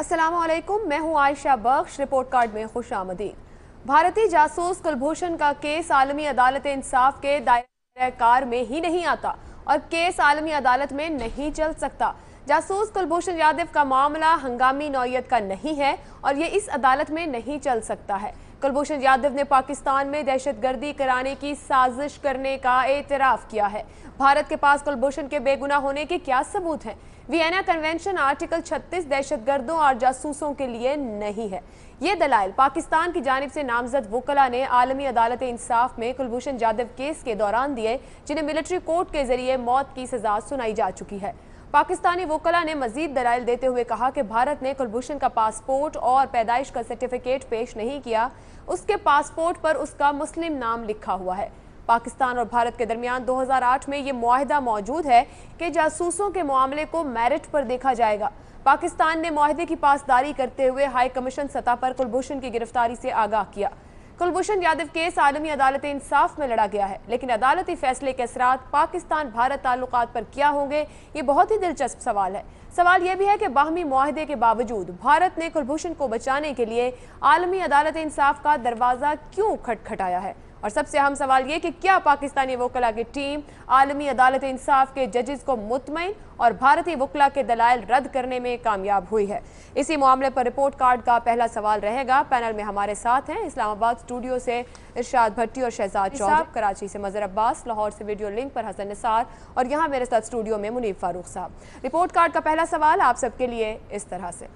अस्सलामुअलैकुम, मैं हूं आयशा बख्श। रिपोर्ट कार्ड में खुश आमदीद। भारतीय जासूस कुलभूषण का केस आलमी अदालत इंसाफ के दायरे कार में ही नहीं आता और केस आलमी अदालत में नहीं चल सकता। जासूस कुलभूषण यादव का मामला हंगामी नौयत का नहीं है और ये इस अदालत में नहीं चल सकता है। कुलभूषण यादव ने पाकिस्तान में दहशतगर्दी कराने की साजिश करने का एतराफ किया है। भारत के पास कुलभूषण के बेगुनाह होने के क्या सबूत हैं? वियना कन्वेंशन आर्टिकल 36 दहशतगर्दों और जासूसों के लिए नहीं है। ये दलाइल पाकिस्तान की जानिब से नामजद वकला ने आलमी अदालत इंसाफ में कुलभूषण यादव केस के दौरान दिए, जिन्हें मिलिट्री कोर्ट के जरिए मौत की सजा सुनाई जा चुकी है। पाकिस्तानी वकला ने मजीद दलाइल देते हुए कहा कि भारत ने कुलभूषण का पासपोर्ट और पैदाइश का सर्टिफिकेट पेश नहीं किया। उसके पासपोर्ट पर उसका मुस्लिम नाम लिखा हुआ है। पाकिस्तान और भारत के दरमियान 2008 में ये मुआहिदा मौजूद है कि जासूसों के मामले को मेरिट पर देखा जाएगा। पाकिस्तान ने मुआहिदे की पासदारी करते हुए हाई कमीशन सतह पर कुलभूषण की गिरफ्तारी से आगाह किया। कुलभूषण यादव केस आलमी अदालत इंसाफ में लड़ा गया है, लेकिन अदालती फैसले के असरात पाकिस्तान भारत ताल्लुकात पर क्या होंगे, ये बहुत ही दिलचस्प सवाल है। सवाल यह भी है कि बाहमी मुआहिदे के बावजूद भारत ने कुलभूषण को बचाने के लिए आलमी अदालत इंसाफ का दरवाजा क्यों खटखटाया है? और सबसे अहम सवाल ये कि क्या पाकिस्तानी वकला की टीम आलमी अदालत इंसाफ के जजेस को मुतमईन और भारतीय वकला के दलाइल रद्द करने में कामयाब हुई है? इसी मामले पर रिपोर्ट कार्ड का पहला सवाल रहेगा। पैनल में हमारे साथ हैं इस्लामाबाद स्टूडियो से इरशाद भट्टी और शहजाद चौधरी, कराची से मजहर अब्बास, लाहौर से वीडियो लिंक पर हसन निसार और यहाँ मेरे साथ स्टूडियो में मुनीब फारूक साहब। रिपोर्ट कार्ड का पहला सवाल आप सबके लिए इस तरह से,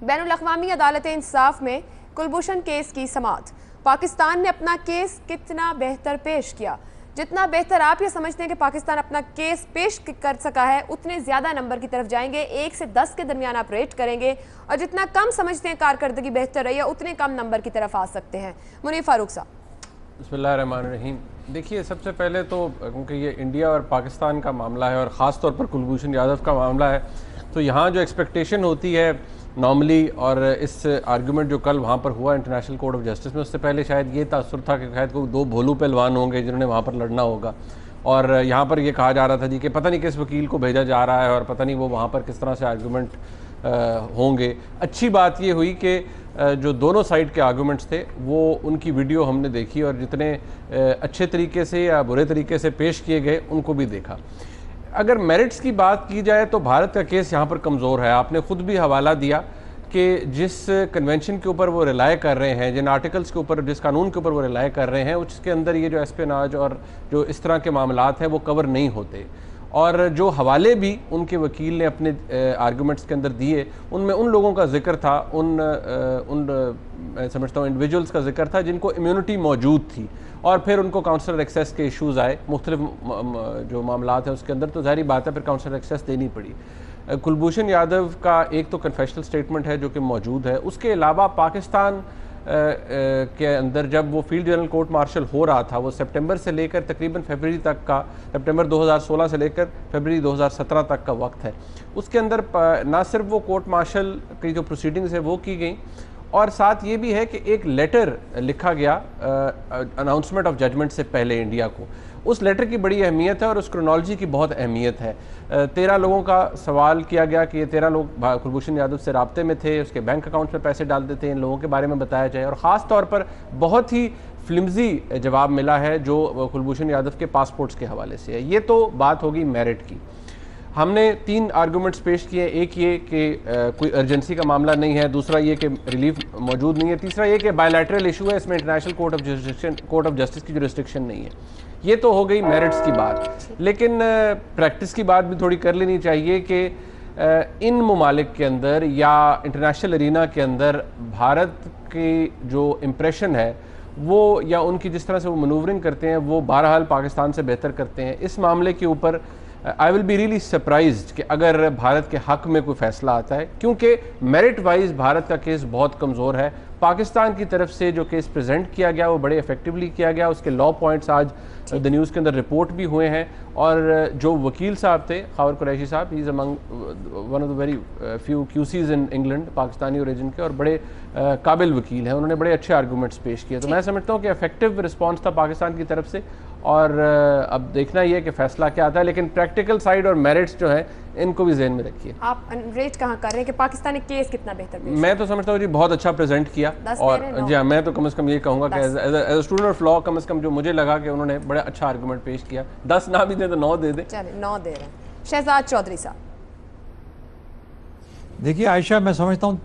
बैनुल अक़वामी अदालत इंसाफ में कुलभूषण केस की समाअत, पाकिस्तान ने अपना केस कितना बेहतर पेश किया? जितना बेहतर आप ये समझते हैं कि पाकिस्तान अपना केस पेश कर सका है, उतने ज़्यादा नंबर की तरफ जाएंगे। 1 से 10 के दरमियान आप रेट करेंगे, और जितना कम समझते हैं कारकर्दगी बेहतर रही है, उतने कम नंबर की तरफ आ सकते हैं। मुनीब फारूक साहब। बिस्मिल्लाहिर्रहमानिर्रहीम। देखिए, सबसे पहले तो क्योंकि ये इंडिया और पाकिस्तान का मामला है और ख़ास तौर पर कुलभूषण यादव का मामला है, तो यहाँ जो एक्सपेक्टेशन होती है नॉर्मली, और इस आर्गूमेंट जो कल वहाँ पर हुआ इंटरनेशनल कोर्ट ऑफ जस्टिस में, उससे पहले शायद ये तासुर था कि शायद कोई 2 भोलू पहलवान होंगे जिन्होंने वहाँ पर लड़ना होगा, और यहाँ पर ये कहा जा रहा था जी कि पता नहीं किस वकील को भेजा जा रहा है और पता नहीं वो वहाँ पर किस तरह से आर्गूमेंट होंगे। अच्छी बात ये हुई कि जो दोनों साइड के आर्गूमेंट्स थे वो उनकी वीडियो हमने देखी और जितने अच्छे तरीके से या बुरे तरीके से पेश किए गए उनको भी देखा। अगर मेरिट्स की बात की जाए तो भारत का केस यहाँ पर कमज़ोर है। आपने ख़ुद भी हवाला दिया कि जिस कन्वेंशन के ऊपर वो रिलाय कर रहे हैं, जिन आर्टिकल्स के ऊपर, जिस कानून के ऊपर वो रिलाय कर रहे हैं, उसके अंदर ये जो एस्पेनाज और जो इस तरह के मामलात हैं वो कवर नहीं होते। और जो हवाले भी उनके वकील ने अपने आर्गूमेंट्स के अंदर दिए, उनमें उन लोगों का जिक्र था, मैं समझता हूँ इंडिविजुअल्स का जिक्र था जिनको इम्यूनिटी मौजूद थी, और फिर उनको काउंसलर एक्सेस के इशूज़ आए मुख्तलिफ जो मामलात हैं उसके अंदर, तो ज़ाहिर बात है फिर काउंसलर एक्सेस देनी पड़ी। कुलभूषण यादव का एक तो कन्फेशनल स्टेटमेंट है जो कि मौजूद है, उसके अलावा पाकिस्तान के अंदर जब वो फील्ड जनरल कोर्ट मार्शल हो रहा था, वो सितंबर से लेकर तकरीबन फरवरी तक का, सितंबर 2016 से लेकर फरवरी 2017 तक का वक्त है, उसके अंदर ना सिर्फ वो कोर्ट मार्शल की जो प्रोसीडिंग्स है वो की गई, और साथ ये भी है कि एक लेटर लिखा गया अनाउंसमेंट ऑफ जजमेंट से पहले इंडिया को। उस लेटर की बड़ी अहमियत है और उस क्रोनोलॉजी की बहुत अहमियत है। 13 लोगों का सवाल किया गया कि ये 13 लोग कुलभूषण यादव से राब्ते में थे, उसके बैंक अकाउंट में पैसे डालते थे, इन लोगों के बारे में बताया जाए, और ख़ास तौर पर बहुत ही फ्लिम्जी जवाब मिला है जो कुलभूषण यादव के पासपोर्ट्स के हवाले से है। ये तो बात होगी मेरिट की। हमने 3 आर्गूमेंट्स पेश किए। एक ये कि कोई अर्जेंसी का मामला नहीं है, दूसरा ये कि रिलीफ मौजूद नहीं है, तीसरा ये कि बायलैटरल इशू है, इसमें इंटरनेशनल कोर्ट ऑफ जस्टिस की जो रिस्ट्रिक्शन नहीं है। ये तो हो गई मेरिट्स की बात, लेकिन प्रैक्टिस की बात भी थोड़ी कर लेनी चाहिए कि इन ममालिक के अंदर या इंटरनेशनल अरीना के अंदर भारत की जो इम्प्रेशन है वो, या उनकी जिस तरह से वो मनूवरिंग करते हैं, वो बहरहाल पाकिस्तान से बेहतर करते हैं। इस मामले के ऊपर I will be really surprised कि अगर भारत के हक़ में कोई फ़ैसला आता है, क्योंकि मेरिट वाइज भारत का केस बहुत कमज़ोर है। पाकिस्तान की तरफ से जो केस प्रेजेंट किया गया वो बड़े इफेक्टिवली किया गया, उसके लॉ पॉइंट्स आज द न्यूज़ के अंदर रिपोर्ट भी हुए हैं, और जो वकील साहब थे खावर कुरैशी साहब, he is among one of the very few QCs in England, Pakistani origin के, और बड़े काबिल वकील हैं, उन्होंने बड़े अच्छे आर्गूमेंट्स पेश किए। तो मैं समझता हूँ कि इफेक्टिव रिस्पॉन्स था पाकिस्तान की तरफ से, और अब देखना ही है कि फैसला क्या आता है, लेकिन प्रैक्टिकल साइड और मेरिट्स जो है इनको भी जहन में रखिए। आप रेट कहाँ कर रहे हैं कि पाकिस्तानी केस कितना बेहतर पेश? मैं तो समझता हूँ जी बहुत अच्छा प्रेजेंट किया, और जी हाँ, मैं तो कम से कम ये कहूँगा कि as a student of law कम से कम जो मुझे लगा कि उन्होंने बड़ा अच्छा आर्गूमेंट पेश किया। 10 ना भी दे तो 9 दे दे। चलिए 9 दे रहे हैं। शहजाद चौधरी साहब। देखिए आयशा, मैं समझता हूँ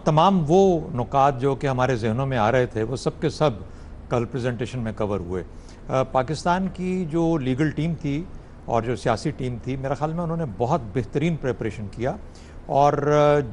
तमाम वो नुकात जो कि हमारे जहनों में आ रहे थे वो सब के सब कल प्रेजेंटेशन में कवर हुए। पाकिस्तान की जो लीगल टीम थी और जो सियासी टीम थी, मेरा ख्याल में उन्होंने बहुत बेहतरीन प्रिपरेशन किया और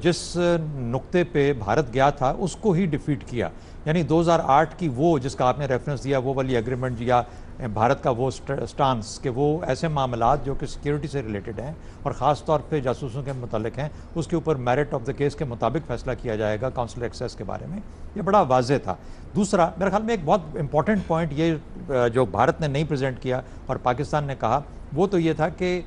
जिस नुक्ते पे भारत गया था उसको ही डिफीट किया। यानी 2008 की वो जिसका आपने रेफरेंस दिया, वो वाली एग्रीमेंट या भारत का वो स्टांस कि वो ऐसे मामलात जो कि सिक्योरिटी से रिलेटेड हैं और ख़ास तौर पे जासूसों के मुतालिक हैं, उसके ऊपर मेरिट ऑफ द केस के मुताबिक फ़ैसला किया जाएगा काउंसलर एक्सेस के बारे में, ये बड़ा वाज़ेह था। दूसरा, मेरे ख्याल में एक बहुत इंपॉर्टेंट पॉइंट ये जो भारत ने नहीं प्रेजेंट किया और पाकिस्तान ने कहा, वो तो ये था कि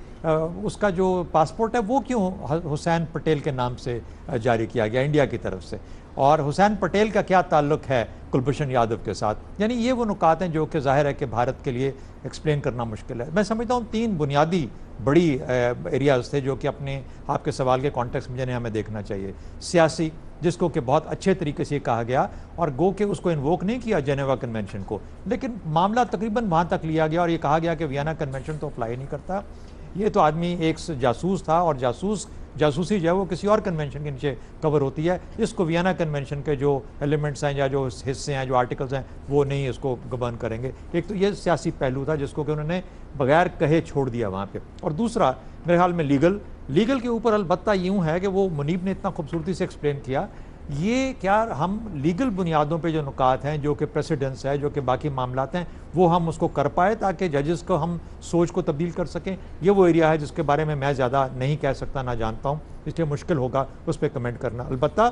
उसका जो पासपोर्ट है वो क्यों हुसैन पटेल के नाम से जारी किया गया इंडिया की तरफ से, और हुसैन पटेल का क्या ताल्लुक है कुलभूषण यादव के साथ। यानी ये वो नुकात हैं जो कि जाहिर है कि भारत के लिए एक्सप्लेन करना मुश्किल है। मैं समझता हूँ 3 बुनियादी बड़ी एरियाज थे जो कि अपने आपके सवाल के कॉन्टेक्स्ट में जिन्हें हमें देखना चाहिए। सियासी, जिसको कि बहुत अच्छे तरीके से कहा गया और गो के उसको इन्वोक नहीं किया जेनेवा कन्वेंशन को, लेकिन मामला तकरीबन वहाँ तक लिया गया और ये कहा गया कि वियना कन्वेंशन तो अप्लाई नहीं करता। ये तो आदमी एक जासूस था और जासूसी जो है वो किसी और कन्वेंशन के नीचे कवर होती है। इसको वियना कन्वेंशन के जो एलिमेंट्स हैं या जो हिस्से हैं, जो आर्टिकल्स हैं, वो नहीं इसको गवर्न करेंगे। एक तो ये सियासी पहलू था जिसको कि उन्होंने बगैर कहे छोड़ दिया वहाँ पे। और दूसरा मेरे ख्याल में लीगल के ऊपर अलबत्ता यूँ है कि वो मुनीब ने इतना खूबसूरती से एक्सप्लेन किया, ये क्या हम लीगल बुनियादों पे जो नुकात हैं, जो कि प्रेसिडेंस है, जो कि बाकी मामलात हैं, वो हम उसको कर पाए ताकि जजेस को हम सोच को तब्दील कर सकें। ये वो एरिया है जिसके बारे में मैं ज़्यादा नहीं कह सकता, ना जानता हूँ, इसलिए मुश्किल होगा उस पर कमेंट करना। अलबत्ता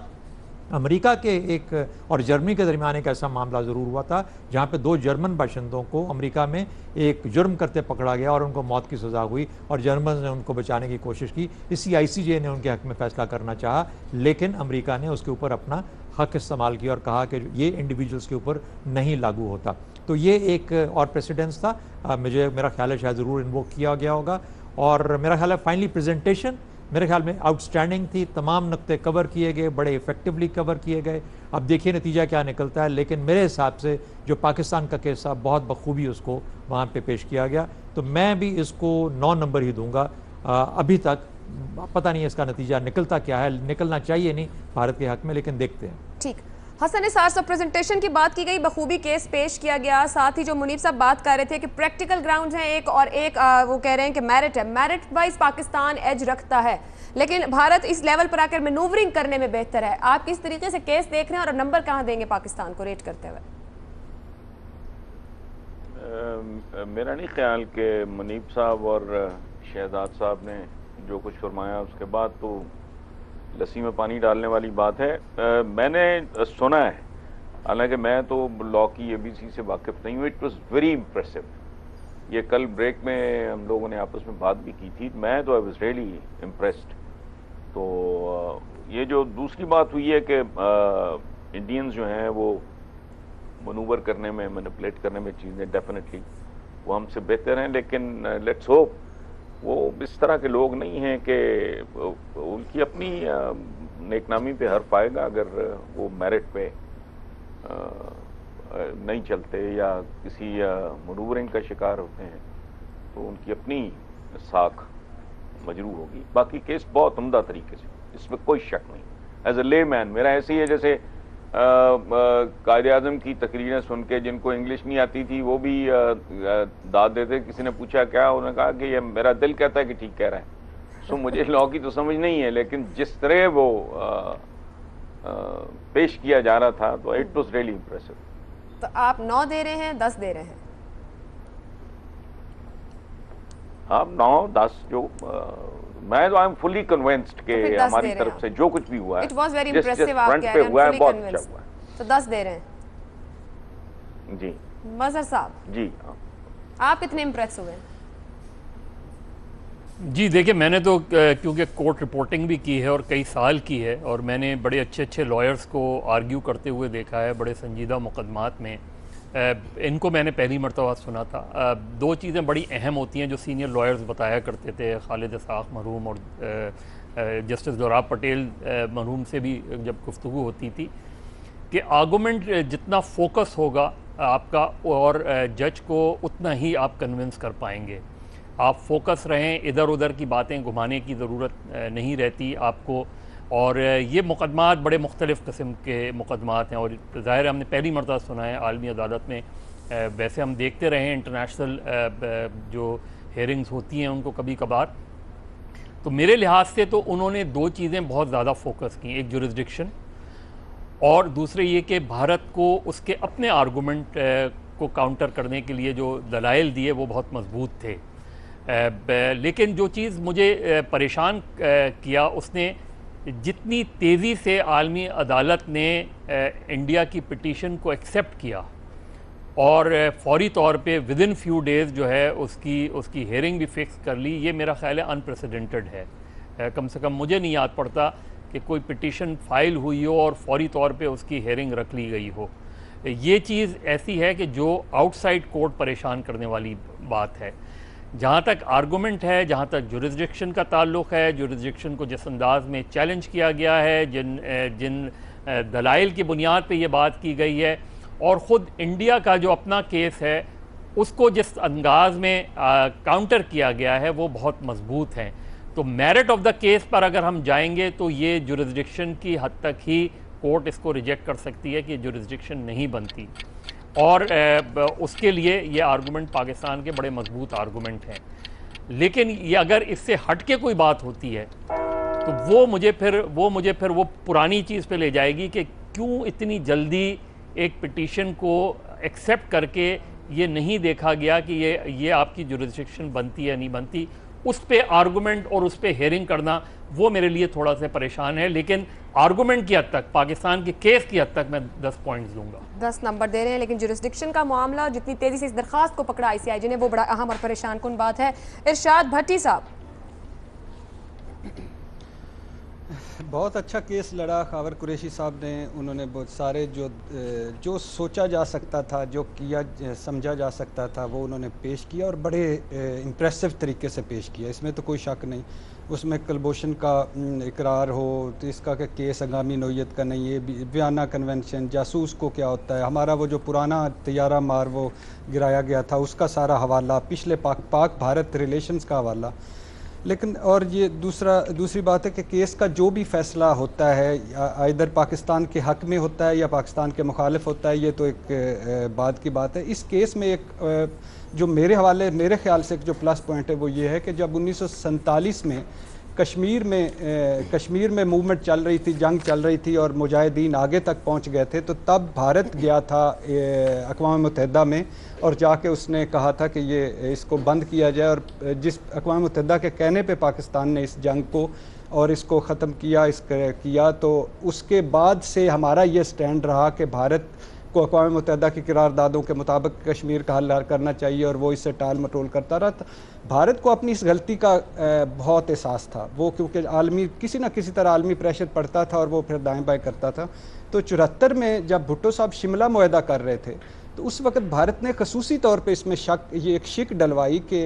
अमेरिका के एक और जर्मनी के दरमियान एक ऐसा मामला ज़रूर हुआ था जहाँ पे 2 जर्मन बाशिंदों को अमेरिका में एक जुर्म करते पकड़ा गया और उनको मौत की सज़ा हुई और जर्मन ने उनको बचाने की कोशिश की। इसी ICJ ने उनके हक़ में फ़ैसला करना चाहा, लेकिन अमेरिका ने उसके ऊपर अपना हक़ इस्तेमाल किया और कहा कि ये इंडिविजुअल्स के ऊपर नहीं लागू होता। तो ये एक और प्रेसिडेंस था, मेरा ख्याल है शायद ज़रूर इन्वोक किया गया होगा। और मेरा ख्याल है फाइनली प्रेजेंटेशन मेरे ख्याल में आउटस्टैंडिंग थी, तमाम नुक्ते कवर किए गए, बड़े इफेक्टिवली कवर किए गए। अब देखिए नतीजा क्या निकलता है, लेकिन मेरे हिसाब से जो पाकिस्तान का केस था बहुत बखूबी उसको वहाँ पे पेश किया गया, तो मैं भी इसको 9 नंबर ही दूंगा। अभी तक पता नहीं इसका नतीजा निकलता क्या है, निकलना चाहिए नहीं भारत के हक में, लेकिन देखते हैं। ठीक, हसन निसार साहब, प्रेजेंटेशन की बात की गई, बखूबी केस पेश किया गया, साथ ही जो मुनीब साहब बात कर रहे थे कि प्रैक्टिकल ग्राउंड्स हैं एक, और एक वो कह रहे हैं कि मेरिट है, मेरिट वाइज पाकिस्तान एज रखता है, लेकिन भारत इस लेवल पर आकर मैनूवरिंग करने में बेहतर है। आप किस तरीके से केस देख रहे हैं और नंबर कहाँ देंगे पाकिस्तान को रेट करते हुए? मेरा नहीं ख्याल कि मुनीब साहब और शहजाद साहब ने जो कुछ फरमाया उसके बाद तो लस्सी में पानी डालने वाली बात है। मैंने सुना है, हालांकि मैं तो लॉ की ABC से वाकिफ नहीं हूँ। It was very impressive. ये कल ब्रेक में हम लोगों ने आपस में बात भी की थी, मैं तो आई वॉज रियली इम्प्रेस्ड। तो ये जो दूसरी बात हुई है कि इंडियंस जो हैं वो मनूवर करने में, मैनिपुलेट करने में चीज़ें डेफिनेटली वो हमसे बेहतर हैं, लेकिन लेट्स होप वो इस तरह के लोग नहीं हैं कि उनकी अपनी नेकनामी पे हर्फ आएगा अगर वो मेरिट पे नहीं चलते या किसी मनूवरिंग का शिकार होते हैं, तो उनकी अपनी साख मजरू होगी। बाकी केस बहुत उम्दा तरीके से, इसमें कोई शक नहीं। एज ए ले मैन मेरा ऐसे ही है जैसे कायदे आज़म की तकरीरें सुन के जिनको इंग्लिश नहीं आती थी वो भी दाद देते। किसी ने पूछा क्या, उन्होंने कहा कि ये मेरा दिल कहता है कि ठीक कह रहा है। सो मुझे लॉ की तो समझ नहीं है, लेकिन जिस तरह वो पेश किया जा रहा था तो इट वॉज रियली इम्प्रेसिव। तो आप 9 दे रहे हैं, 10 दे रहे हैं? आप 9, 10 जो मैं तो आई एम फुल्ली कन्विंस्ड कि हमारी तरफ से जो कुछ भी हुआ है, इट वाज वेरी इंप्रेसिव, आप कह रहे हैं, हुआ है, बहुत अच्छा हुआ है। तो 10 दे रहे हैं जी। मजहर साहब जी, आप कितने इंप्रेस हुए? जी देखिए, मैंने तो क्योंकि कोर्ट रिपोर्टिंग भी की है और कई साल की है, और मैंने बड़े अच्छे अच्छे लॉयर्स को आर्ग्यू करते हुए देखा है बड़े संजीदा मुकदमात में, इनको मैंने पहली मरतबा सुना था। दो चीज़ें बड़ी अहम होती हैं जो सीनियर लॉयर्स बताया करते थे, खालिद इसाक मरहूम और जस्टिस दोराब पटेल मरहूम से भी जब गुफ्तगू होती थी, कि आर्गूमेंट जितना फोकस होगा आपका और जज को उतना ही आप कन्विंस कर पाएंगे। आप फोकस रहें, इधर उधर की बातें घुमाने की ज़रूरत नहीं रहती आपको। और ये मुकदमात बड़े मुख्तलिफ़ किस्म के मुकदमात हैं और ज़ाहिर हमने पहली मरतबा सुना है आलमी अदालत में। वैसे हम देखते रहे हैं इंटरनेशनल जो हेयरिंग्स होती हैं उनको कभी कभार। तो मेरे लिहाज से तो उन्होंने दो चीज़ें बहुत ज़्यादा फोकस की, एक जुरिस्डिक्शन और दूसरे ये कि भारत को उसके अपने आर्गूमेंट को काउंटर करने के लिए जो दलाइल दिए वो बहुत मजबूत थे। लेकिन जो चीज़ मुझे परेशान किया, उसने जितनी तेज़ी से आलमी अदालत ने इंडिया की पिटीशन को एक्सेप्ट किया और फौरी तौर पे विद इन फ्यू डेज़ जो है उसकी हेयरिंग भी फिक्स कर ली, ये मेरा ख्याल है अनप्रेसिडेंटेड है। कम से कम मुझे नहीं याद पड़ता कि कोई पिटीशन फाइल हुई हो और फौरी तौर पे उसकी हेयरिंग रख ली गई हो। ये चीज़ ऐसी है कि जो आउटसाइड कोर्ट परेशान करने वाली बात है। जहाँ तक आर्गूमेंट है, जहाँ तक जुरिस्डिक्शन का ताल्लुक़ है, जुरिस्डिक्शन को जिस अंदाज में चैलेंज किया गया है, जिन दलाइल की बुनियाद पे ये बात की गई है और ख़ुद इंडिया का जो अपना केस है उसको जिस अंदाज में काउंटर किया गया है वो बहुत मजबूत हैं। तो मेरिट ऑफ द केस पर अगर हम जाएंगे तो ये जुरिस्डिक्शन की हद तक ही कोर्ट इसको रिजेक्ट कर सकती है कि जुरिस्डिक्शन नहीं बनती, और उसके लिए ये आर्गूमेंट पाकिस्तान के बड़े मजबूत आर्गूमेंट हैं। लेकिन ये अगर इससे हट के कोई बात होती है तो वो मुझे फिर वो पुरानी चीज़ पे ले जाएगी कि क्यों इतनी जल्दी एक पिटीशन को एक्सेप्ट करके ये नहीं देखा गया कि ये आपकी जुरिस्डिक्शन बनती है नहीं बनती। उस पे आर्गूमेंट और उस पे हेयरिंग करना वो मेरे लिए थोड़ा सा परेशान है। लेकिन आर्गूमेंट की हद तक, पाकिस्तान के केस की हद तक मैं 10 पॉइंट्स दूंगा। 10 नंबर दे रहे हैं, लेकिन जुरिस्डिक्शन का मामला जितनी तेजी से इस दरखास्त को पकड़ा ICIJ ने वो बड़ा अहम और परेशान कुन बात है। इरशाद भट्टी साहब, बहुत अच्छा केस लड़ा खावर कुरैशी साहब ने। उन्होंने बहुत सारे जो सोचा जा सकता था, जो किया समझा जा सकता था वो उन्होंने पेश किया और बड़े इम्प्रेसिव तरीके से पेश किया, इसमें तो कोई शक नहीं। उसमें कुलभूषण का इकरार हो तो इसका कि केस हंगामी नौयत का नहीं है, वियना कन्वेंशन, जासूस को क्या होता है, हमारा वो जो पुराना तैयारा मार वो गिराया गया था उसका सारा हवाला, पिछले पाक भारत रिलेशंस का हवाला। लेकिन और ये दूसरी बात है कि केस का जो भी फ़ैसला होता है इधर पाकिस्तान के हक़ में होता है या पाकिस्तान के मुखालिफ होता है, ये तो एक बात की बात है। इस केस में एक जो मेरे ख्याल से जो प्लस पॉइंट है वो ये है कि जब 1947 में कश्मीर में मूवमेंट चल रही थी, जंग चल रही थी और मुजाहिदीन आगे तक पहुंच गए थे, तो तब भारत गया था अक़वाम मुत्तहिदा में और जाके उसने कहा था कि ये इसको बंद किया जाए। और जिस अक़वाम मुत्तहिदा के कहने पे पाकिस्तान ने इस जंग को और इसको ख़त्म किया, तो उसके बाद से हमारा ये स्टैंड रहा कि भारत को अक़वाम मुत्तहिदा की करारदादों के मुताबिक कश्मीर का हल करना चाहिए और वो इससे टाल मटोल करता रहा था। भारत को अपनी इस गलती का बहुत एहसास था, वो क्योंकि किसी न किसी तरह आलमी प्रेशर पड़ता था और वो फिर दाएं बाएं करता था। तो 74 में जब भुट्टो साहब शिमला मुआहदा कर रहे थे तो उस वक्त भारत ने खसूसी तौर पर इसमें ये एक शिक डलवाई कि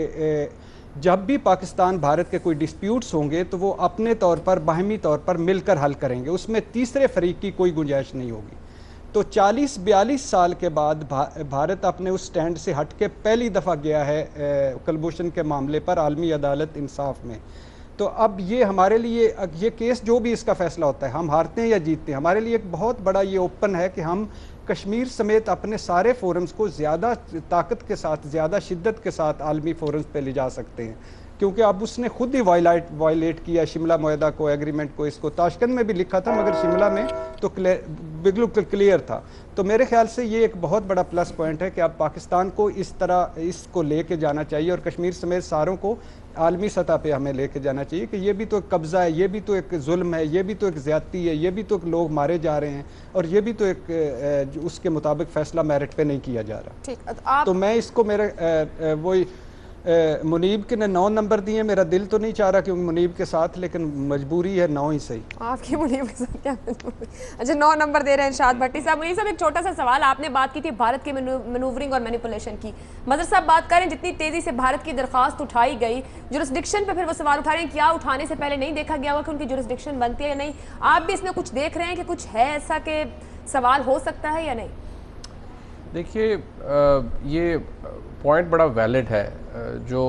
जब भी पाकिस्तान भारत के कोई डिस्प्यूट्स होंगे तो वो अपने तौर पर बाहमी तौर पर मिलकर हल करेंगे, उसमें तीसरे फरीक की कोई गुंजाइश नहीं होगी। तो 40-42 साल के बाद भारत अपने उस स्टैंड से हट के पहली दफ़ा गया है कुलभूषण के मामले पर आलमी अदालत इंसाफ में। तो अब ये हमारे लिए ये केस जो भी इसका फ़ैसला होता है, हम हारते हैं या जीतते हैं, हमारे लिए एक बहुत बड़ा ये ओपन है कि हम कश्मीर समेत अपने सारे फोरम्स को ज़्यादा ताकत के साथ, ज़्यादा शिद्दत के साथ आलमी फोरम्स पे ले जा सकते हैं, क्योंकि अब उसने खुद ही वायलेट किया शिमला मुआहदा को, एग्रीमेंट को। इसको ताशकंद में भी लिखा था मगर शिमला में तो बिल्कुल क्लियर था। तो मेरे ख्याल से ये एक बहुत बड़ा प्लस पॉइंट है कि अब पाकिस्तान को इस तरह इसको लेके जाना चाहिए और कश्मीर समेत सारों को आलमी सतह पे हमें लेके जाना चाहिए कि ये भी तो एक कब्ज़ा है, ये भी तो एक जुल्म है, ये भी तो एक ज़्यादती है, ये भी तो लोग मारे जा रहे हैं और ये भी तो एक उसके मुताबिक फ़ैसला मेरिट पे नहीं किया जा रहा। ठीक, तो मैं इसको मेरे वही मुनीब के ने 9 नंबर दिए, मेरा दिल तो नहीं चाह रहा क्योंकि मुनीब के साथ, लेकिन मजबूरी है 9 ही सही। आपकी मुनीब के साथ क्या मजबूरी? अच्छा 9 नंबर दे रहे हैं शाद भट्टी साहब। मुनीब साहब एक छोटा सा सवाल, आपने बात की थी भारत की मैनूवरिंग और मैनिपुलेशन की, मदर साहब बात करें जितनी तेजी से भारत की दरखास्त उठाई गई, जुरिस्डिक्शन पे फिर वो सवाल उठा रहे हैं, क्या उठाने से पहले नहीं देखा गया हुआ कि उनकी जुरिस्डिक्शन बनती है या नहीं? आप भी इसमें कुछ देख रहे हैं कि कुछ है ऐसा कि सवाल हो सकता है या नहीं? देखिए ये पॉइंट बड़ा वैलिड है जो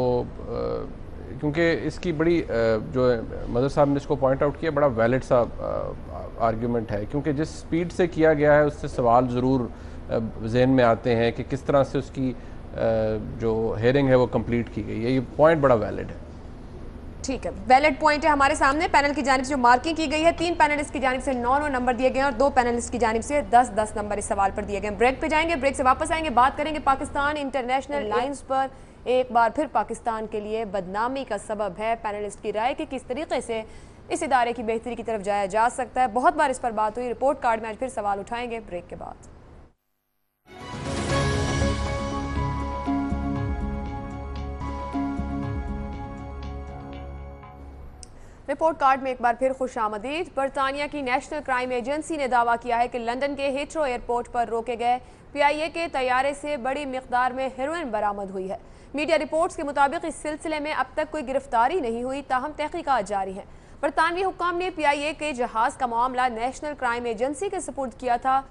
क्योंकि इसकी बड़ी जो मदर साहब ने इसको पॉइंट आउट किया, बड़ा वैलिड सा आर्ग्यूमेंट है, क्योंकि जिस स्पीड से किया गया है उससे सवाल ज़रूर जहन में आते हैं कि किस तरह से उसकी जो हेयरिंग है वो कंप्लीट की गई है। ये पॉइंट बड़ा वैलिड है। ठीक है, वैलिड पॉइंट है हमारे सामने। पैनल की जानिब से जो मार्किंग की गई है, 3 पैनलिस्ट की जानिब से 9 नंबर दिए गए और 2 पैनलिस्ट की जानिब से 10 नंबर इस सवाल पर दिए गए। ब्रेक पे जाएंगे, ब्रेक से वापस आएंगे, बात करेंगे पाकिस्तान इंटरनेशनल लाइंस पर। एक बार फिर पाकिस्तान के लिए बदनामी का सबब है पैनलिस्ट की राय कि किस तरीके से इस इदारे की बेहतरी की तरफ जाया जा सकता है। बहुत बार इस पर बात हुई, रिपोर्ट कार्ड में आज फिर सवाल उठाएंगे ब्रेक के बाद। रिपोर्ट कार्ड में एक बार फिर खुशामदीद। बरतानिया की नेशनल क्राइम एजेंसी ने दावा किया है कि लंदन के हीथ्रो एयरपोर्ट पर रोके गए PIA के तैयारे से बड़ी मिकदार में हेरोइन बरामद हुई है। मीडिया रिपोर्ट्स के मुताबिक इस सिलसिले में अब तक कोई गिरफ्तारी नहीं हुई, ताहम तहकीकात जारी हैं। बरतानवी हुक्काम ने PIA के जहाज का मामला नेशनल क्राइम एजेंसी के सुपुर्द किया था।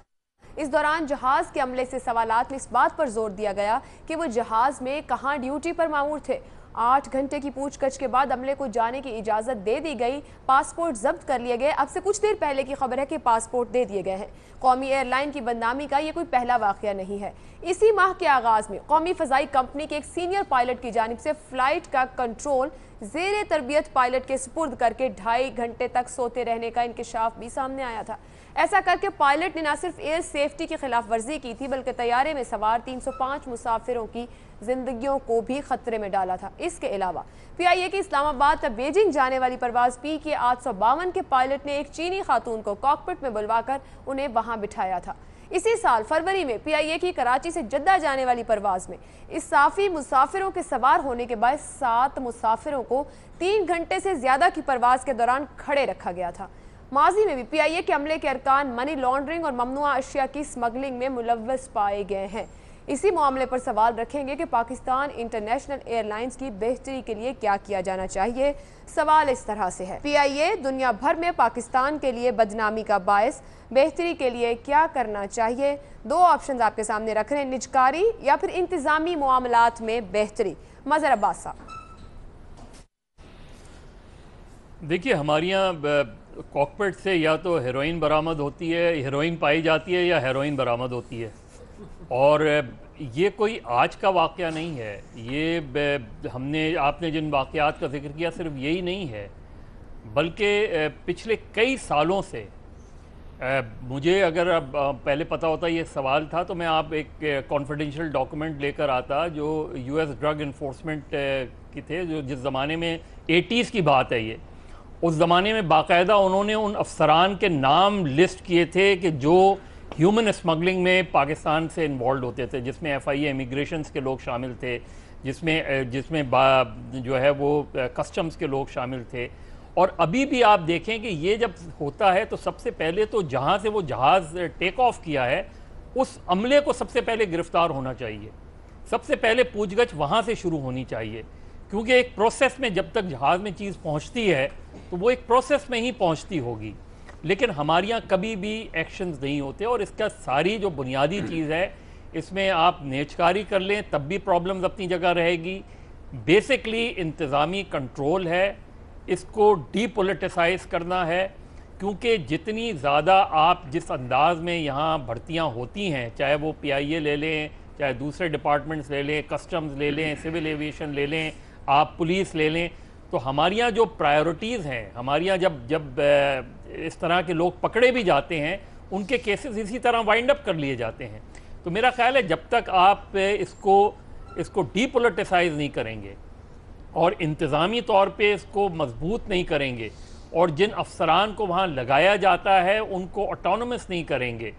इस दौरान जहाज के अमले से सवालात में इस बात पर जोर दिया गया कि वो जहाज में कहाँ ड्यूटी पर मामूर थे। 8 घंटे की पूछताछ के बाद अमले को जाने की इजाज़त दे दी गई, पासपोर्ट जब्त कर लिए गए। अब से कुछ देर पहले की खबर है कि पासपोर्ट दे दिए गए हैं। कौमी एयरलाइन की बदनामी का ये कोई पहला वाकया नहीं है। इसी माह के आगाज में कौमी फ़ज़ाई कंपनी के एक सीनियर पायलट की जानिब से फ्लाइट का कंट्रोल ज़ेरे तरबियत पायलट के सुपुर्द करके 2.5 घंटे तक सोते रहने का इंकशाफ भी सामने आया था। ऐसा करके पायलट ने न सिर्फ एयर सेफ्टी की खिलाफ वर्जी की थी, बल्कि तैयारे में सवार 305 मुसाफिरों की जिंदगियों को भी खतरे में डाला था। इसके अलावा PIA की इस्लामाबाद तक बीजिंग जाने वाली परवाज PK 852 के पायलट ने एक चीनी खातून को कॉकपिट में बुलवाकर उन्हें वहां बिठाया था। इसी साल फरवरी में PIA की कराची से जद्दा जाने वाली परवाज में इसाफी मुसाफिरों के सवार होने के बाद 7 मुसाफिरों को 3 घंटे से ज्यादा की परवाज के दौरान खड़े रखा गया था। माजी में भी PIA के अमले के अरकान मनी लॉन्ड्रिंग और ममनुआ अशिया की स्मगलिंग में मुलव्वस पाए गए हैं। इसी मामले पर सवाल रखेंगे कि पाकिस्तान इंटरनेशनल एयरलाइंस की बेहतरी के लिए क्या किया जाना चाहिए। सवाल इस तरह से है, PIA दुनिया भर में पाकिस्तान के लिए बदनामी का बायस, बेहतरी के लिए क्या करना चाहिए? 2 ऑप्शन आपके सामने रख रहे हैं, निजकारी या फिर इंतजामी मामलात में बेहतरी। मजहर अब्बास साहब। देखिए, हमारे यहाँ कॉकपिट से या तो हेरोइन बरामद होती है, हेरोइन पाई जाती है, या हेरोइन बरामद होती है। और ये कोई आज का वाक़या नहीं है। ये आपने जिन वाक़यात का जिक्र किया सिर्फ यही नहीं है, बल्कि पिछले कई सालों से मुझे अगर अब पहले पता होता ये सवाल था तो मैं आप एक कॉन्फिडेंशियल डॉक्यूमेंट लेकर आता जो US ड्रग इन्फोर्समेंट की थे, जो जिस ज़माने में 80s की बात है। ये उस ज़माने में बाकायदा उन्होंने उन अफसरान के नाम लिस्ट किए थे कि जो ह्यूमन स्मगलिंग में पाकिस्तान से इन्वॉल्व होते थे, जिसमें FIA इमिग्रेशन के लोग शामिल थे, जिसमें जो है वो कस्टम्स के लोग शामिल थे। और अभी भी आप देखें कि ये जब होता है तो सबसे पहले तो जहाँ से वो जहाज़ टेक ऑफ किया है उस अमले को सबसे पहले गिरफ्तार होना चाहिए। सबसे पहले पूछगछ वहाँ से शुरू होनी चाहिए, क्योंकि एक प्रोसेस में जब तक जहाज़ में चीज़ पहुँचती है तो वो एक प्रोसेस में ही पहुँचती होगी। लेकिन हमारे यहाँ कभी भी एक्शंस नहीं होते, और इसका सारी जो बुनियादी चीज़ है इसमें आप नेचकारी कर लें तब भी प्रॉब्लम्स अपनी जगह रहेगी। बेसिकली इंतज़ामी कंट्रोल है, इसको डीपोलिटिसाइज करना है, क्योंकि जितनी ज़्यादा आप जिस अंदाज में यहाँ भर्तियाँ होती हैं, चाहे वो PIA ले लें, चाहे दूसरे डिपार्टमेंट्स ले लें, कस्टम्स ले लें, सिविल एविएशन ले लें, आप पुलिस ले लें, तो हमारे यहाँ जो प्रायोरिटीज़ हैं, हमारे यहाँ जब इस तरह के लोग पकड़े भी जाते हैं उनके केसेस इसी तरह वाइंड अप कर लिए जाते हैं। तो मेरा ख्याल है जब तक आप इसको डीपोलिटिसाइज नहीं करेंगे और इंतज़ामी तौर पे इसको मजबूत नहीं करेंगे, और जिन अफसरान को वहाँ लगाया जाता है उनको ऑटोनमस नहीं करेंगे,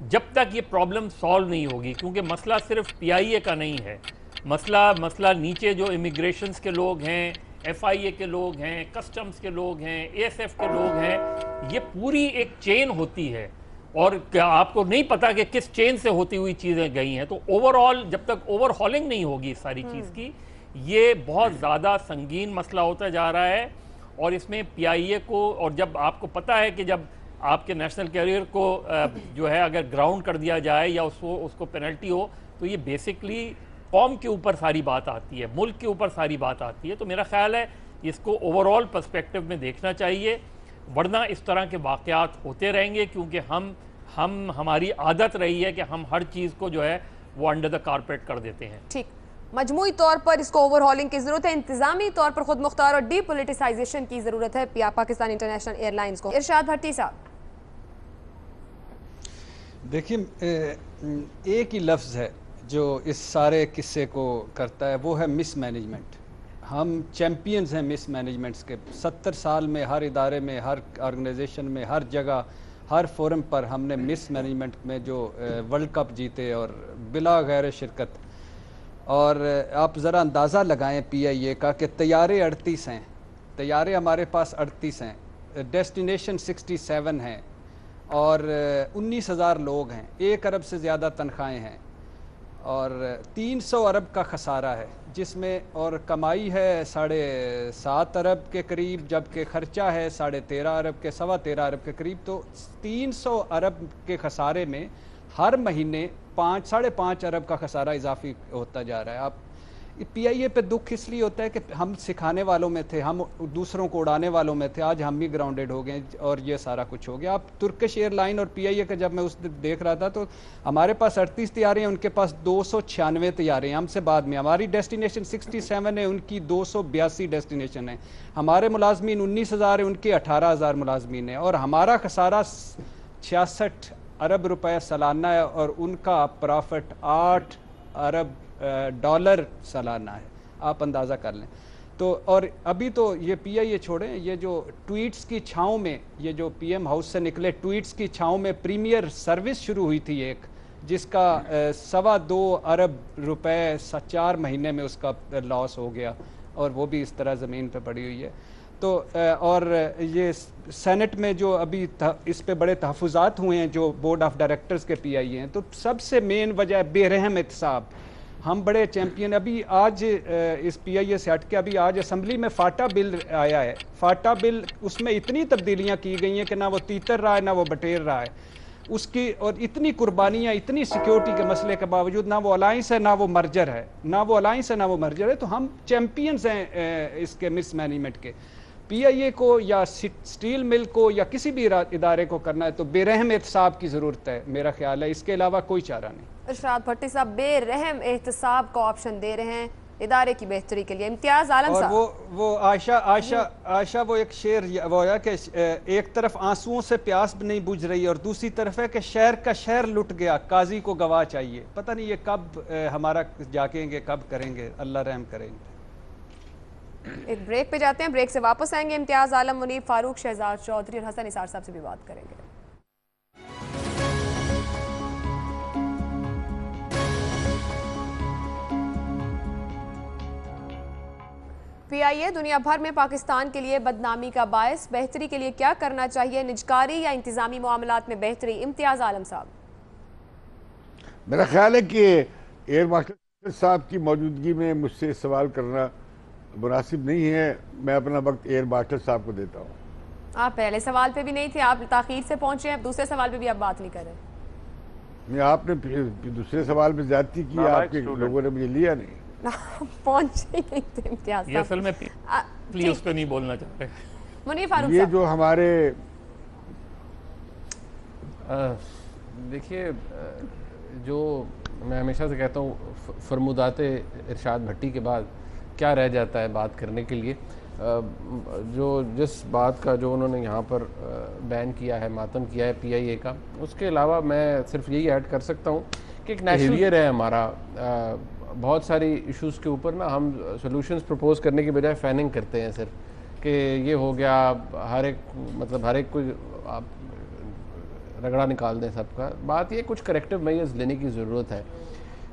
जब तक ये प्रॉब्लम सॉल्व नहीं होगी। क्योंकि मसला सिर्फ PIA का नहीं है, मसला नीचे जो इमिग्रेशंस के लोग हैं, FIA के लोग हैं, कस्टम्स के लोग हैं, ASF के लोग हैं, ये पूरी एक चेन होती है और क्या आपको नहीं पता कि किस चेन से होती हुई चीज़ें गई हैं। तो ओवरऑल जब तक ओवरहॉलिंग नहीं होगी इस सारी चीज़ की, ये बहुत ज़्यादा संगीन मसला होता जा रहा है। और इसमें PIA को, और जब आपको पता है कि जब आपके नेशनल कैरियर को जो है अगर ग्राउंड कर दिया जाए या उसको पेनल्टी हो, तो ये बेसिकली कौम के ऊपर सारी बात आती है, मुल्क के ऊपर सारी बात आती है। तो मेरा ख्याल है इसको ओवरऑल पर्सपेक्टिव में देखना चाहिए, वरना इस तरह के वाक़यात होते रहेंगे, क्योंकि हमारी आदत रही है कि हम हर चीज़ को जो है वो अंडर द कारपेट कर देते हैं। ठीक, मजमूई तौर पर इसको ओवरहॉलिंग की जरूरत है, इंतजामी तौर पर खुद मुख्तार और डीपोलिटिसाइजेशन की जरूरत है पाकिस्तान इंटरनेशनल एयरलाइंस को। इरशाद भट्टी साहब, देखिए, एक ही लफ्ज़ है जो इस सारे किस्से को करता है, वो है मिसमैनेजमेंट। हम चैम्पियंस हैं मिसमैनेजमेंट्स के। 70 साल में हर इदारे में, हर ऑर्गेनाइजेशन में, हर जगह, हर फोरम पर हमने मिसमैनेजमेंट में जो वर्ल्ड कप जीते और बिला गैर शिरकत। और आप ज़रा अंदाज़ा लगाएं PIA का कि तैयारे 38 हैं, तैयारे हमारे पास 38 हैं, डेस्टिनेशन 67 हैं और 19,000 लोग हैं, 1 अरब से ज़्यादा तनख्वाहें हैं और 300 अरब का खसारा है, जिसमें और कमाई है 7.5 अरब के करीब, जबकि ख़र्चा है 13.5 अरब के, 13.25 अरब के करीब। तो 300 अरब के खसारे में हर महीने 5-5.5 अरब का खसारा इजाफी होता जा रहा है। आप PIA पे दुख इसलिए होता है कि हम सिखाने वालों में थे, हम दूसरों को उड़ाने वालों में थे, आज हम भी ग्राउंडेड हो गए और ये सारा कुछ हो गया। आप तुर्किश एयरलाइन और PIA का जब मैं उस दिन देख रहा था तो हमारे पास 38 तैयारे हैं, उनके पास 296 तैयारे हैं, हमसे बाद में। हमारी डेस्टिनेशन 67 है, उनकी 282 डेस्टिनेशन है। हमारे मुलाजमीन 19,000 है, उनके 18,000 मुलाजमीन है और हमारा खसारा 66 अरब रुपए सालाना है और उनका प्रॉफिट 8 अरब डॉलर सालाना है। आप अंदाज़ा कर लें। तो और अभी तो ये PIA छोड़ें, ये जो ट्वीट्स की छाँव में, ये जो PM हाउस से निकले ट्वीट्स की छाँव में प्रीमियर सर्विस शुरू हुई थी एक, जिसका 2.25 अरब रुपए 4 महीने में उसका लॉस हो गया और वो भी इस तरह ज़मीन पे पड़ी हुई है। तो और ये सेनेट में जो अभी इस पे बड़े तहफ़्फ़ुज़ात हुए हैं जो बोर्ड ऑफ डायरेक्टर्स के PIA हैं, तो सबसे मेन वजह बेरहम एहतसाब। हम बड़े चैम्पियन, अभी आज इस PIA से हट के अभी आज असम्बली में फाटा बिल आया है। फाटा बिल, उसमें इतनी तब्दीलियाँ की गई हैं कि ना वो तीतर रहा है ना वो बटेर रहा है उसकी, और इतनी कुर्बानियाँ, इतनी सिक्योरिटी के मसले के बावजूद ना वो अलाइंस है ना वो मर्जर है, ना वो अलाइंस है ना वो मर्जर है। तो हम चैम्पियंस हैं इसके मिसमैनेजमेंट के। PIA को या स्टील मिल को या किसी भी इदारे को करना है तो बेरहम एहतसाब की ज़रूरत है, मेरा ख्याल है, इसके अलावा कोई चारा नहीं। इरशाद भट्टी साहब बेरहम एहतसाब का ऑप्शन दे रहे हैं इदारे की बेहतरी के लिए। इम्तियाज़ आलम साहब, और वो आयशा वो एक शेर वो है कि एक तरफ आंसुओं से प्यास नहीं बुझ रही और दूसरी तरफ है कि शहर का शहर लुट गया, काजी को गवाह चाहिए। पता नहीं ये कब हमारा जागेंगे, कब करेंगे, अल्लाह रहम करेंगे। एक ब्रेक पे जाते हैं, ब्रेक से वापस आएंगे। इम्तियाज़ आलम, मुनीब फारूक, शहजाद चौधरी और हसन इसार साहब से भी बात करेंगे। PIA दुनिया भर में पाकिस्तान के लिए बदनामी का बायस, बेहतरी के लिए क्या करना चाहिए, निजकारी या इंतजामी मामलात में बेहतरी। इम्तियाज़ आलम साहब, मेरा ख्याल है कि एयर मार्शल साहब की मौजूदगी में मुझसे सवाल करना मुनासिब नहीं है। मैं अपना वक्त एयर मार्शल साहब को देता हूँ। आप पहले सवाल पे भी नहीं थे, आप ताखीर से पहुंचे, अब दूसरे सवाल पे भी आप बात नहीं कर रहे। नहीं, आपने दूसरे सवाल में ज्यादती की, आपके लोगों ने मुझे लिया नहीं। पहुंचे ही नहीं थे इम्तियाज़ साहब। असल में प्लीज उस पर नहीं बोलना चाह रहे। मुनीब फारूक ये साहब, जो हमारे देखिए, जो मैं हमेशा से कहता हूँ, फरमुदाते इरशाद भट्टी के बाद क्या रह जाता है बात करने के लिए। जो जिस बात का जो उन्होंने यहाँ पर बैन किया है, मातम किया है PIA का, उसके अलावा मैं सिर्फ यही ऐड कर सकता हूँ कि एक नेशनल है हमारा। बहुत सारी इश्यूज़ के ऊपर ना हम सॉल्यूशंस प्रपोज करने की बजाय फैनिंग करते हैं सिर्फ कि ये हो गया, हर एक कोई आप रगड़ा निकाल दें सबका। बात ये कुछ करेक्टिव मेजर्स लेने की ज़रूरत है।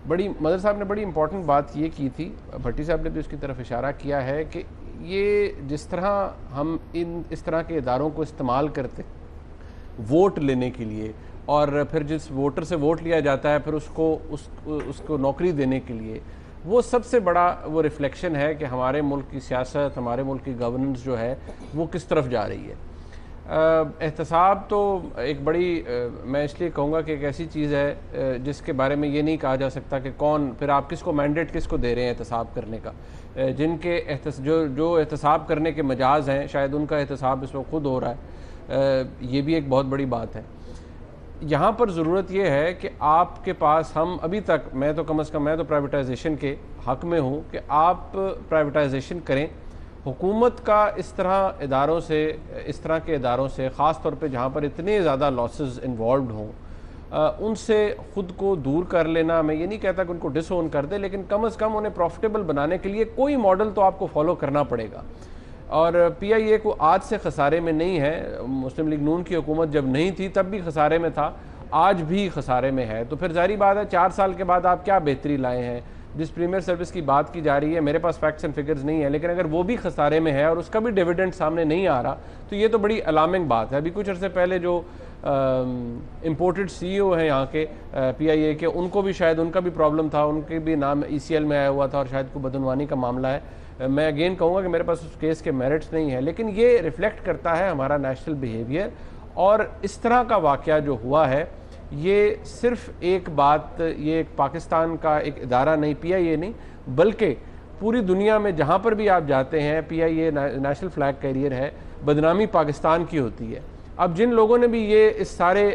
मदर साहब ने बड़ी इंपॉर्टेंट बात ये की थी, भट्टी साहब ने भी उसकी तरफ इशारा किया है कि ये जिस तरह हम इस तरह के इदारों को इस्तेमाल करते वोट लेने के लिए, और फिर जिस वोटर से वोट लिया जाता है फिर उसको नौकरी देने के लिए, वो सबसे बड़ा वो रिफ्लेक्शन है कि हमारे मुल्क की सियासत, हमारे मुल्क की गवर्नेंस जो है वो किस तरफ जा रही है। एहतसाब तो एक बड़ी मैं इसलिए कहूँगा कि एक ऐसी चीज़ है जिसके बारे में ये नहीं कहा जा सकता कि कौन, फिर आप किसको मैंडेट किसको दे रहे हैं एहतसाब करने का। जिनके जो एहतसाब करने के मजाज हैं शायद उनका एहतसाब इस वक्त खुद हो रहा है, ये भी एक बहुत बड़ी बात है। यहाँ पर ज़रूरत यह है कि आपके पास, हम अभी तक, मैं तो कम से कम मैं तो प्राइवेटाइजेशन के हक़ में हूँ कि आप प्राइवेटाइजेशन करें। हुकूमत का इस तरह के इदारों से ख़ास तौर पे जहाँ पर इतने ज़्यादा लॉसेस इन्वॉल्व हों, उनसे ख़ुद को दूर कर लेना, मैं ये नहीं कहता कि उनको डिसओन कर दे, लेकिन कम से कम उन्हें प्रॉफिटेबल बनाने के लिए कोई मॉडल तो आपको फॉलो करना पड़ेगा। और PIA को आज से खसारे में नहीं है, मुस्लिम लीग नून की हुकूमत जब नहीं थी तब भी खसारे में था, आज भी खसारे में है। तो फिर जारी बात है 4 साल के बाद आप क्या बेहतरी लाए हैं। जिस प्रीमियर सर्विस की बात की जा रही है, मेरे पास फैक्ट्स एंड फिगर्स नहीं है, लेकिन अगर वो भी खसारे में है और उसका भी डिविडेंड सामने नहीं आ रहा तो ये तो बड़ी अलार्मिंग बात है। अभी कुछ अर्से पहले जो इम्पोर्टेड CEO हैं यहाँ के PIA के, उनको भी शायद उनका भी प्रॉब्लम था, उनके भी नाम ECL में आया हुआ था और शायद कोई बदनवानी का मामला है। मैं अगेन कहूँगा कि मेरे पास उस केस के मेरिट्स नहीं है, लेकिन ये रिफ्लेक्ट करता है हमारा नेशनल बिहेवियर। और इस तरह का वाक़या जो हुआ है, ये सिर्फ एक बात, ये एक पाकिस्तान का एक इदारा नहीं, PIA नहीं, बल्कि पूरी दुनिया में जहाँ पर भी आप जाते हैं PIA नेशनल फ्लैग कैरियर है, बदनामी पाकिस्तान की होती है। अब जिन लोगों ने भी ये इस सारे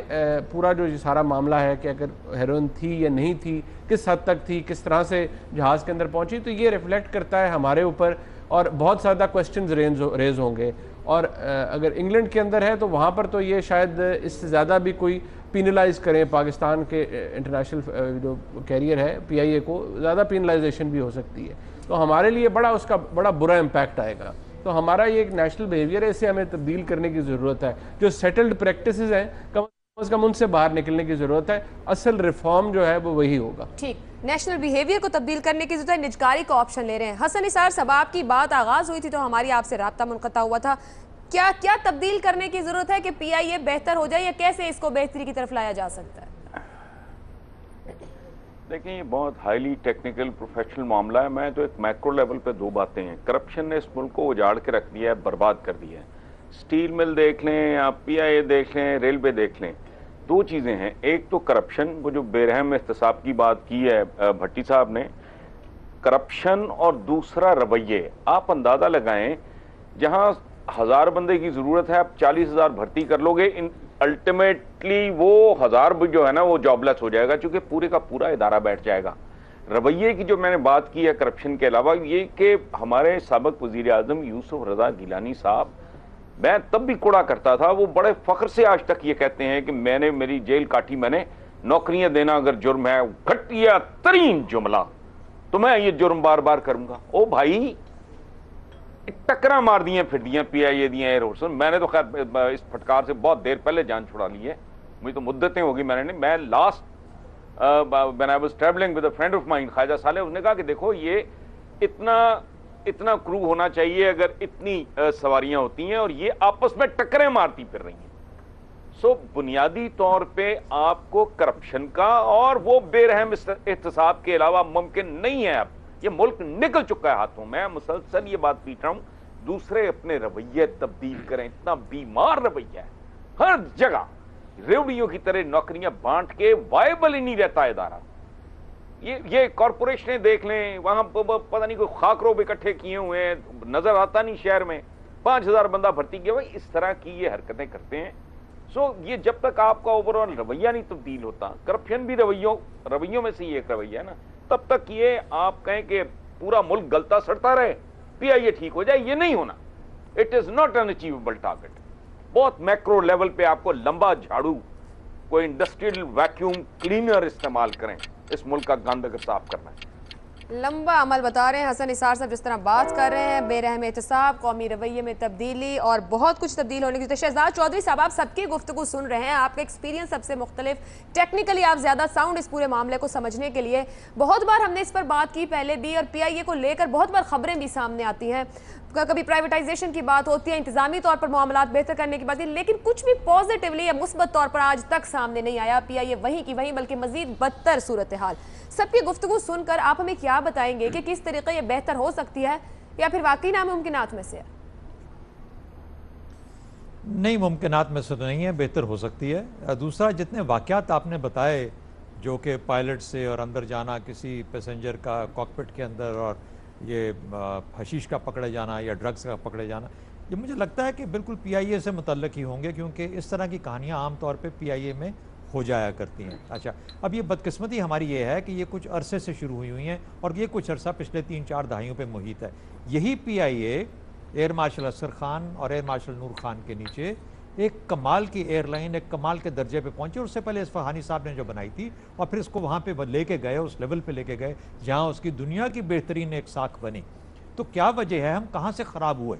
पूरा जो सारा मामला है कि अगर हेरोइन थी या नहीं थी, किस हद तक थी, किस तरह से जहाज़ के अंदर पहुंची, तो ये रिफ्लेक्ट करता है हमारे ऊपर और बहुत ज़्यादा क्वेश्चंस रेज होंगे। और अगर इंग्लैंड के अंदर है तो वहाँ पर तो ये शायद इससे ज़्यादा भी कोई पीनलाइज करें पाकिस्तान के इंटरनेशनल जो कैरियर है PIA को, ज़्यादा पीनलाइजेशन भी हो सकती है। तो हमारे लिए उसका बड़ा बुरा इम्पैक्ट आएगा। तो हमारा ये एक नेशनल बिहेवियर है, इसे हमें तब्दील करने की ज़रूरत है। जो सेटल्ड प्रैक्टिसेस हैं कम से कम उनसे बाहर निकलने की ज़रूरत है। असल रिफॉर्म जो है वो वही होगा। ठीक, नेशनल बिहेवियर को तब्दील करने की जरूरत है, निजकारी का ऑप्शन ले रहे हैं। हसन निसार साहब, आपकी बात आगाज़ हुई थी तो हमारी आपसे राब्ता मुनक़ता हुआ था, क्या क्या तब्दील करने की ज़रूरत है कि PIA बेहतर हो जाए, या कैसे इसको बेहतरी की तरफ लाया जा सकता है? देखिए, ये बहुत हाईली टेक्निकल प्रोफेशनल मामला है। मैं तो एक मैक्रो लेवल पे 2 बातें हैं। करप्शन ने इस मुल्क को उजाड़ के रख दिया है, बर्बाद कर दिया है। स्टील मिल देख लें, आप PIA देख लें, रेलवे देख लें, 2 चीज़ें हैं। एक तो करप्शन, वो जो बेरहम एहतसाब की बात की है भट्टी साहब ने, करप्शन, और दूसरा रवैये। आप अंदाज़ा लगाएं, जहाँ 1000 बंदे की ज़रूरत है, आप 40,000 भर्ती कर लोगे, अल्टीमेटली वो 1000 भी जो है ना वो जॉबलेस हो जाएगा, क्योंकि पूरे का पूरा इदारा बैठ जाएगा। रवैये की जो मैंने बात की है करप्शन के अलावा, ये कि हमारे साबिक़ वज़ीर आज़म यूसुफ रज़ा गिलानी साहब, मैं तब भी कुड़ा करता था, वो बड़े फ़ख्र से आज तक ये कहते हैं कि मैंने मेरी जेल काटी, मैंने नौकरियां देना अगर जुर्म है, घटिया तरीन जुमला, तो मैं ये जुर्म बार बार करूंगा। ओ भाई, टकरा मार दिए फिर दिया PIA दिया एयर फोर्स। मैंने तो खैर इस फटकार से बहुत देर पहले जान छुड़ा ली है, मुझे तो मुद्दतें होगी। मैं last when I was travelling with a friend of mine Khwaja Saleh, उसने कहा कि देखो ये इतना क्रू होना चाहिए अगर इतनी सवारियां होती हैं, और ये आपस में टक्करें मारती फिर रही हैं। सो बुनियादी तौर पे आपको करप्शन का और वो बेरहम एहतसाब के अलावा मुमकिन नहीं है। अब ये मुल्क निकल चुका है हाथों में, मुसलसल ये बात पीट रहा हूं। दूसरे अपने रवैये तब्दील करें, इतना बीमार रवैया है हर जगह, रेवड़ियों की तरह नौकरियां बांट के वायबल ही नहीं रहता इदारा। ये कॉरपोरेशनें देख लें, वहां पता नहीं कोई खाकरोब इकट्ठे किए हुए हैं, नजर आता नहीं शहर में, 5000 बंदा भर्ती किया। भाई इस तरह की ये हरकतें करते हैं। सो ये जब तक आपका ओवरऑल रवैया नहीं तब्दील होता, करप्शन भी रवैयों में से ही एक रवैया है ना, तब तक ये आप कहें कि पूरा मुल्क गलता सड़ता रहे, PIA ठीक हो जाए, ये नहीं होना। It is not an achievable target. बहुत मैक्रो लेवल पे आपको लंबा झाड़ू, कोई इंडस्ट्रियल वैक्यूम क्लीनर इस्तेमाल करें इस मुल्क का गंद अगर साफ करना है। लंबा अमल बता रहे हैं हसन निसार साहब, जिस तरह बात कर रहे हैं, बेरहम एहतसाब, कौमी रवैये में तब्दीली और बहुत कुछ तब्दील होने की। शहजाद चौधरी साहब, आप सबकी गुफ्तगू सुन रहे हैं, आपका एक्सपीरियंस सबसे मुख्तलिफ, टेक्निकली आप ज़्यादा साउंड इस पूरे मामले को समझने के लिए। बहुत बार हमने इस पर बात की पहले भी, और PIA को लेकर बहुत बार खबरें भी सामने आती हैं, कभी प्राइवेटाइजेशन की बात होती है, इंतजामी तौर पर मामलात बेहतर करने की बात है, लेकिन कुछ भी पॉजिटिवली या मुस्बत तौर पर आज तक सामने नहीं आया। PIA वहीं की वहीं, बल्कि मजीद बदतर सूरत हाल। सबकी गुफ्तगू सुनकर आप हमें क्या बताएंगे कि किस तरीके ये बेहतर हो सकती है, या फिर वाकई नामुमकिनात में से है? नहीं, मुमकिनात में से तो नहीं है, बेहतर हो सकती है। दूसरा, जितने वाक़यात आपने बताए जो कि पायलट से और अंदर जाना किसी पैसेंजर का कॉकपिट के अंदर, और ये हशीश का पकड़े जाना या ड्रग्स का पकड़े जाना, ये मुझे लगता है कि बिल्कुल PIA से मुतल्लिक ही होंगे, क्योंकि इस तरह की कहानियाँ आम तौर पे PIA में हो जाया करती हैं। अच्छा, अब ये बदकिस्मती हमारी ये है कि ये कुछ अरसे से शुरू हुई हैं, और ये कुछ अरसा पिछले 3-4 दहाइयों पे मुहित है। यही PIA air marshal Asghar Khan और एयर मार्शल नूर खान के नीचे एक कमाल की एयरलाइन, एक कमाल के दर्जे पे पहुंची। उससे पहले इस्फहानी साहब ने जो बनाई थी, और फिर इसको वहाँ पे लेके गए, उस लेवल पे लेके गए जहाँ उसकी दुनिया की बेहतरीन एक साख बनी। तो क्या वजह है, हम कहाँ से ख़राब हुए,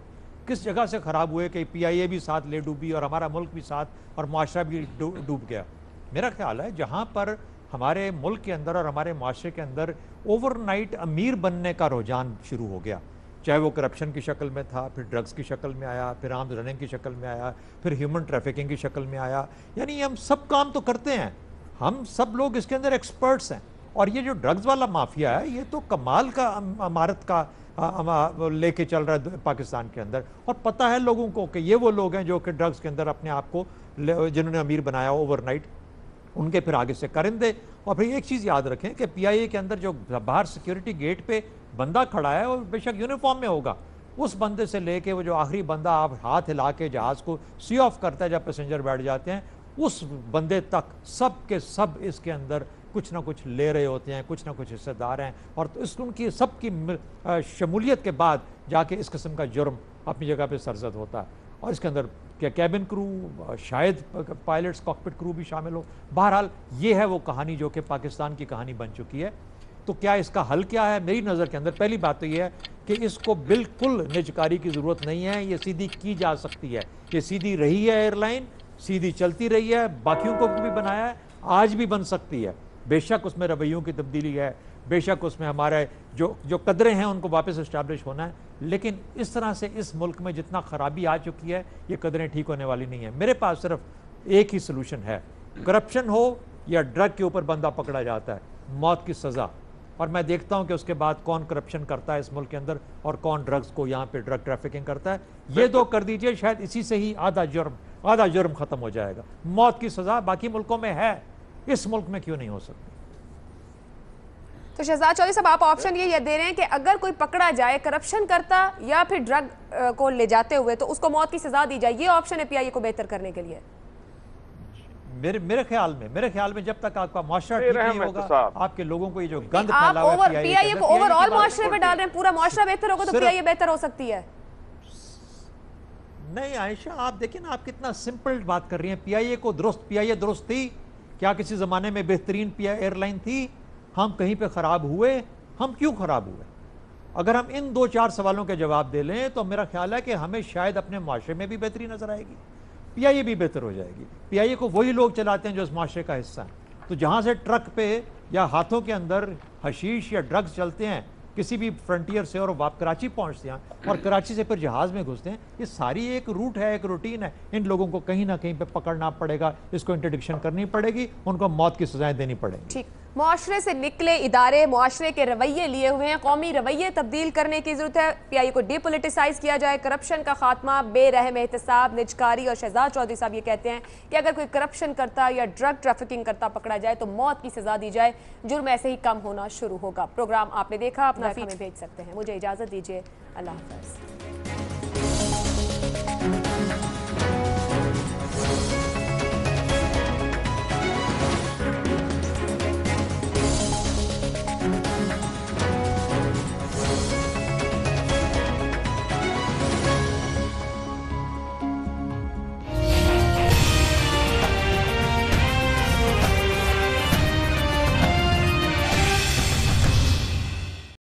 किस जगह से ख़राब हुए कि PIA भी साथ ले डूबी और हमारा मुल्क भी साथ, और मुआशरा भी डूब गया? मेरा ख्याल है जहाँ पर हमारे मुल्क के अंदर और हमारे मुआशरे के अंदर ओवरनाइट अमीर बनने का रुझान शुरू हो गया, चाहे वो करप्शन की शक्ल में था, फिर ड्रग्स की शक्ल में आया, फिर आर्म्स रनिंग की शक्ल में आया, फिर ह्यूमन ट्रैफिकिंग की शक्ल में आया। यानी हम सब काम तो करते हैं, हम सब लोग इसके अंदर एक्सपर्ट्स हैं। और ये जो ड्रग्स वाला माफिया है, ये तो कमाल का इमारत का लेके चल रहा है पाकिस्तान के अंदर। और पता है लोगों को कि ये वो लोग हैं जो कि ड्रग्स के अंदर अपने आप को, जिन्होंने अमीर बनाया ओवरनाइट, उनके फिर आगे से करिंदे। और फिर एक चीज़ याद रखें कि PIA के अंदर जो बाहर सिक्योरिटी गेट पे बंदा खड़ा है, वो बेशक यूनिफॉर्म में होगा, उस बंदे से लेके वो जो आखिरी बंदा आप हाथ हिला के जहाज़ को सी ऑफ करता है जब पैसेंजर बैठ जाते हैं, उस बंदे तक सब के सब इसके अंदर कुछ ना कुछ ले रहे होते हैं, कुछ ना कुछ हिस्सेदार हैं। और तो इस उनकी सबकी शमूलियत के बाद जाके इस किस्म का जुर्म अपनी जगह पे सरजद होता है। और इसके अंदर क्या कैबिन क्रू, शायद पायलट्स, कॉकपिट क्रू भी शामिल हो। बहरहाल ये है वो कहानी जो कि पाकिस्तान की कहानी बन चुकी है। तो क्या इसका हल क्या है? मेरी नज़र के अंदर पहली बात तो ये है कि इसको बिल्कुल निजकारी की ज़रूरत नहीं है, ये सीधी की जा सकती है। ये सीधी रही है, एयरलाइन सीधी चलती रही है, बाकियों को भी बनाया है, आज भी बन सकती है। बेशक उसमें रवैयों की तब्दीली है, बेशक उसमें हमारे जो कदरें हैं उनको वापस इस्टेब्लिश होना है, लेकिन इस तरह से इस मुल्क में जितना ख़राबी आ चुकी है, ये कदरें ठीक होने वाली नहीं है। मेरे पास सिर्फ एक ही सलूशन है, करप्शन हो या ड्रग के ऊपर बंदा पकड़ा जाता है, मौत की सज़ा। और मैं देखता हूं कि उसके बाद कौन करप्शन करता है इस मुल्क के अंदर और कौन ड्रग्स को यहाँ पे ड्रग ट्रैफिकिंग करता है। ये दो कर दीजिए, शायद इसी से ही आधा जुर्म ख़त्म हो जाएगा। मौत की सज़ा बाकी मुल्कों में है, इस मुल्क में क्यों नहीं हो सकती? तो शहजाद चौधरी साहब, आप ऑप्शन ये दे रहे हैं कि अगर कोई पकड़ा जाए करप्शन करता या फिर ड्रग को ले जाते हुए, तो उसको मौत की सज़ा दी जाए। ये ऑप्शन है PIA को बेहतर करने के लिए? मेरे ख्याल में जब तक आपका मुआशरा ठीक नहीं होगा, आपके लोगों को ये जो गंद फैला हुआ है PIA को ओवरऑल मुआशरे पे डाल रहे हैं, पूरा मुआशरा बेहतर होगा तो PIA बेहतर हो सकती है। नहीं आयशा, आप देखिए ना, आप कितना सिंपल बात कर रही हैं। PIA दुरुस्त थी क्या? किसी ज़माने में बेहतरीन एयरलाइन थी? हम कहीं पे ख़राब हुए? हम क्यों ख़राब हुए? अगर हम इन 2-4 सवालों के जवाब दे लें तो मेरा ख्याल है कि हमें शायद अपने माशरे में भी बेहतरी नज़र आएगी, PIA भी बेहतर हो जाएगी। PIA को वही लोग चलाते हैं जो इस माशरे का हिस्सा हैं। तो जहाँ से ट्रक पे या हाथों के अंदर हशीश या ड्रग्स चलते हैं किसी भी फ्रंटियर से, और आप कराची पहुँचते हैं और कराची से फिर जहाज़ में घुसते हैं, ये सारी एक रूट है, एक रूटीन है। इन लोगों को कहीं ना कहीं पे पकड़ना पड़ेगा, इसको इंटरडिक्शन करनी पड़ेगी, उनको मौत की सजाएं देनी पड़ेगी। ठीक, मुआशरे से निकले इदारे मुआशरे के रवैये लिए हुए हैं, कौमी रवैये तब्दील करने की जरूरत है। PIA को डीपोलिटिसाइज किया जाए, करप्शन का खात्मा, बेरहम एहतसाब, निजकारी। और शहजाद चौधरी साहब ये कहते हैं कि अगर कोई करप्शन करता या ड्रग ट्रैफिकिंग करता पकड़ा जाए तो मौत की सजा दी जाए, जुर्म ऐसे ही कम होना शुरू होगा। प्रोग्राम आपने देखा, अपना फीड भेज सकते हैं। मुझे इजाज़त दीजिए, अल्लाह हाफ़िज़।